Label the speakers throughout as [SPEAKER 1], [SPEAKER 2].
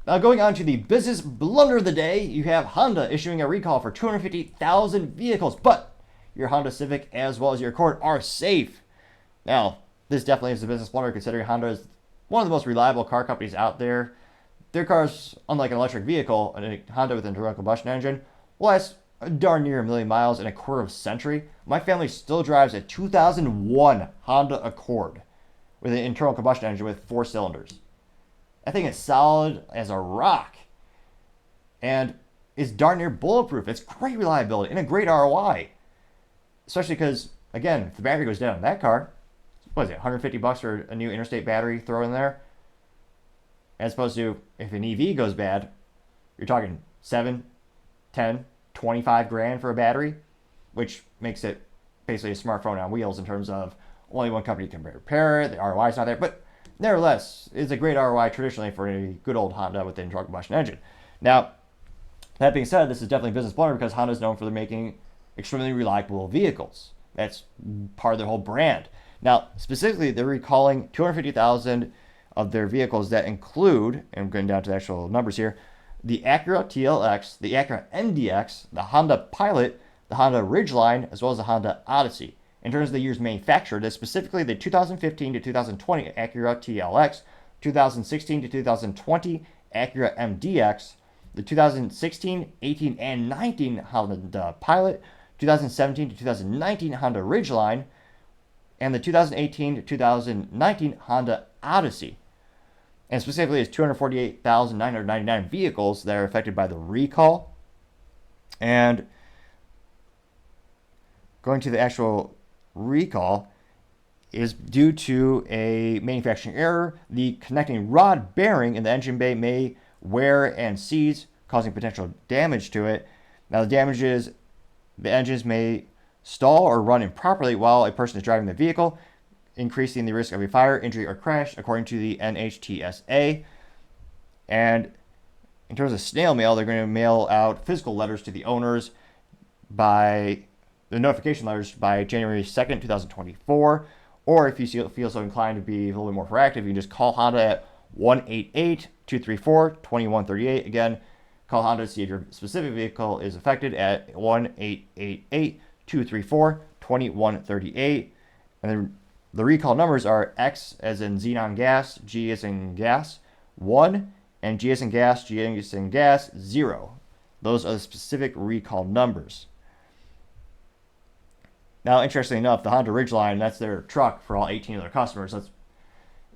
[SPEAKER 1] Now, going on to the business blunder of the day, you have Honda issuing a recall for 250,000 vehicles, but your Honda Civic as well as your Accord are safe. Now, this definitely is a business blunder considering Honda is one of the most reliable car companies out there. Their cars, unlike an electric vehicle, a Honda with an internal combustion engine, will last darn near 1,000,000 miles in a quarter of a century. My family still drives a 2001 Honda Accord with an internal combustion engine with 4 cylinders. That thing is solid as a rock and is darn near bulletproof. It's great reliability and a great ROI, especially because, again, if the battery goes down in that car, what is it, $150 for a new interstate battery throw in there? As opposed to if an EV goes bad, you're talking 7, 10, 25 grand for a battery, which makes it basically a smartphone on wheels in terms of only one company can repair it. The ROI is not there, but nevertheless, it's a great ROI traditionally for a good old Honda with an internal combustion engine. Now, that being said, this is definitely a business blunder because Honda is known for making extremely reliable vehicles. That's part of their whole brand. Now, specifically, they're recalling 250,000 of their vehicles that include, and I'm going down to the actual numbers here, the Acura TLX, the Acura MDX, the Honda Pilot, the Honda Ridgeline, as well as the Honda Odyssey. In terms of the years manufactured, that's specifically the 2015 to 2020 Acura TLX, 2016 to 2020 Acura MDX, the 2016, 18, and 19 Honda Pilot, 2017 to 2019 Honda Ridgeline, and the 2018 to 2019 Honda Odyssey. And specifically, it's 248,999 vehicles that are affected by the recall. And going to the actual recall is due to a manufacturing error. The connecting rod bearing in the engine bay may wear and seize, causing potential damage to it. Now, the damage is the engines may stall or run improperly while a person is driving the vehicle, increasing the risk of a fire, injury, or crash, according to the NHTSA. And in terms of snail mail, they're going to mail out physical letters to the owners by the notification letters by January 2nd, 2024. Or if you feel so inclined to be a little bit more proactive, you can just call Honda at 1-888-234-2138. Again, call Honda to see if your specific vehicle is affected at 1-888-234-2138. And then the recall numbers are X as in xenon gas, G as in gas, 1, and G as in gas, G as in gas, 0. Those are the specific recall numbers. Now, interestingly enough, the Honda Ridgeline, that's their truck for all 18 of their customers. That's,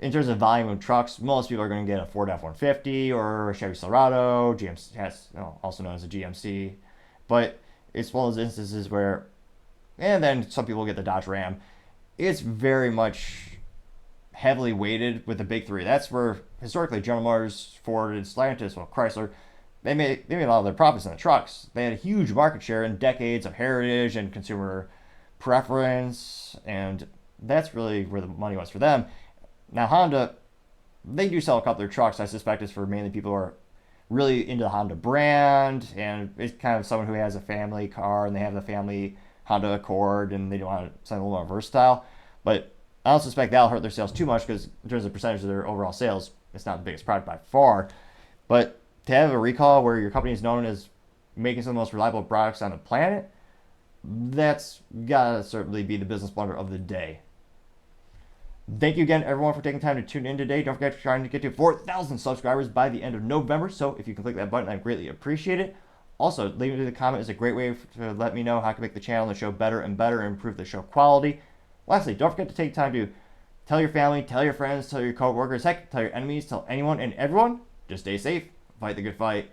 [SPEAKER 1] in terms of volume of trucks, most people are going to get a Ford F-150 or a Chevy Silverado, GMC, also known as a GMC. But it's one of those instances where, and then some people get the Dodge Ram. It's very much heavily weighted with the big three. That's where historically General Motors, Ford, and Stellantis, well, Chrysler, they made a lot of their profits in the trucks. They had a huge market share in decades of heritage and consumer preference, and that's really where the money was for them. Now, Honda, they do sell a couple of their trucks. I suspect it's for mainly people who are really into the Honda brand, and it's kind of someone who has a family car and they have the family Honda Accord and they don't want something a little more versatile. But I don't suspect that'll hurt their sales too much because in terms of percentage of their overall sales, it's not the biggest product by far. But to have a recall where your company is known as making some of the most reliable products on the planet, that's gotta certainly be the business blunder of the day. Thank you again, everyone, for taking time to tune in today. Don't forget to try to get to 4,000 subscribers by the end of November. So if you can click that button, I greatly appreciate it. Also, leaving a comment is a great way to let me know how I can make the channel and the show better and better and improve the show quality. Lastly, don't forget to take time to tell your family, tell your friends, tell your coworkers, heck, tell your enemies, tell anyone and everyone. Just stay safe, fight the good fight.